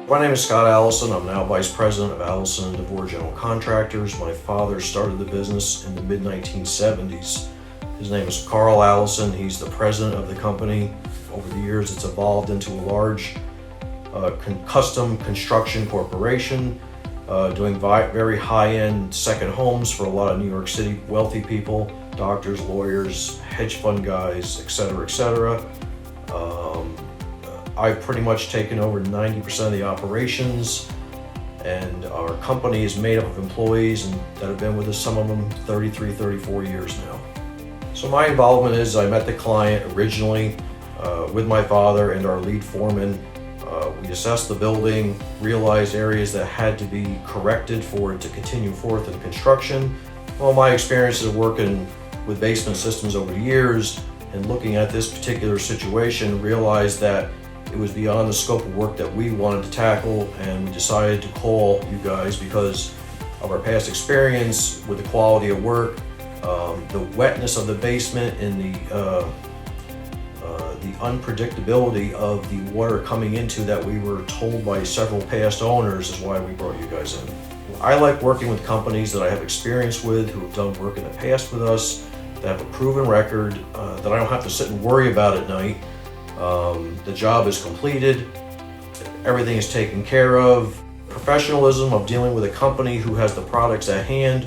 My name is Scott Allison. I'm now Vice President of Allison-Devore General Contractors. My father started the business in the mid-1970s. His name is Carl Allison. He's the president of the company. Over the years, it's evolved into a large custom construction corporation, doing very high-end second homes for a lot of New York City wealthy people, doctors, lawyers, hedge fund guys, etc., etc. I've pretty much taken over 90% of the operations, and our company is made up of employees that have been with us, some of them 33, 34 years now. So my involvement is I met the client originally with my father and our lead foreman. We assessed the building, realized areas that had to be corrected for it to continue forth in construction. Well, my experiences of working with basement systems over the years and looking at this particular situation, realized that it was beyond the scope of work that we wanted to tackle, and we decided to call you guys because of our past experience with the quality of work, the wetness of the basement, and the unpredictability of the water coming into that we were told by several past owners is why we brought you guys in. I like working with companies that I have experience with, who have done work in the past with us, that have a proven record, that I don't have to sit and worry about at night. The job is completed, everything is taken care of. Professionalism of dealing with a company who has the products at hand.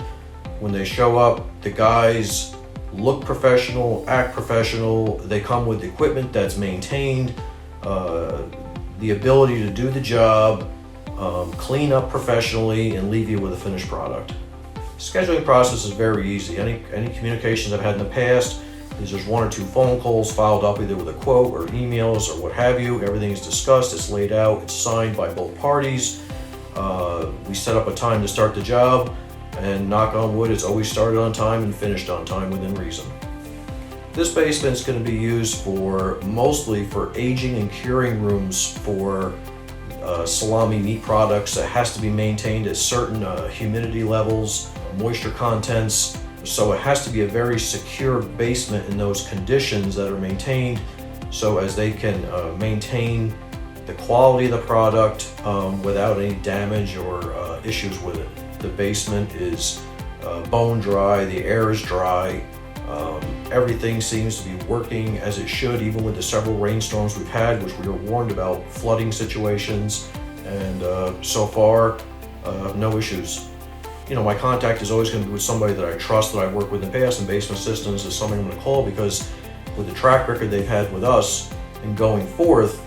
When they show up, the guys look professional, act professional, they come with equipment that's maintained, the ability to do the job, clean up professionally, and leave you with a finished product. Scheduling process is very easy. Any communications I've had in the past is just 1 or 2 phone calls followed up either with a quote or emails or what have you. Everything is discussed, it's laid out, it's signed by both parties. We set up a time to start the job, and knock on wood, it's always started on time and finished on time within reason. This basement is going to be used mostly for aging and curing rooms for salami meat products that has to be maintained at certain humidity levels, moisture contents. So it has to be a very secure basement in those conditions that are maintained, so as they can maintain the quality of the product without any damage or issues with it. The basement is bone dry, the air is dry, everything seems to be working as it should, even with the several rainstorms we've had, which we were warned about flooding situations, and so far, no issues. You know, my contact is always going to be with somebody that I trust, that I've worked with in the past, and basement systems is something I'm going to call, because with the track record they've had with us and going forth,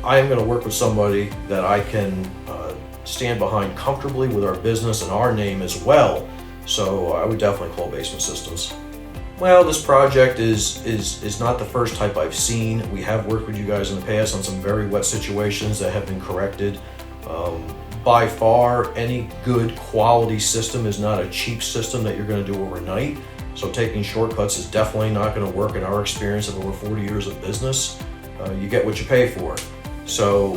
I am going to work with somebody that I can stand behind comfortably with our business and our name as well. So I would definitely call Basement Systems. Well, this project is not the first type I've seen. We have worked with you guys in the past on some very wet situations that have been corrected. By far, any good quality system is not a cheap system that you're going to do overnight. So taking shortcuts is definitely not going to work in our experience of over 40 years of business. You get what you pay for. So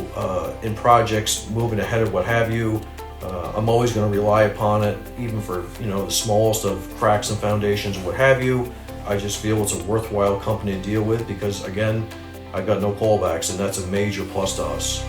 in projects, moving ahead of what have you, I'm always going to rely upon it, even for the smallest of cracks and foundations and what have you. I just feel it's a worthwhile company to deal with because, again, I've got no callbacks, and that's a major plus to us.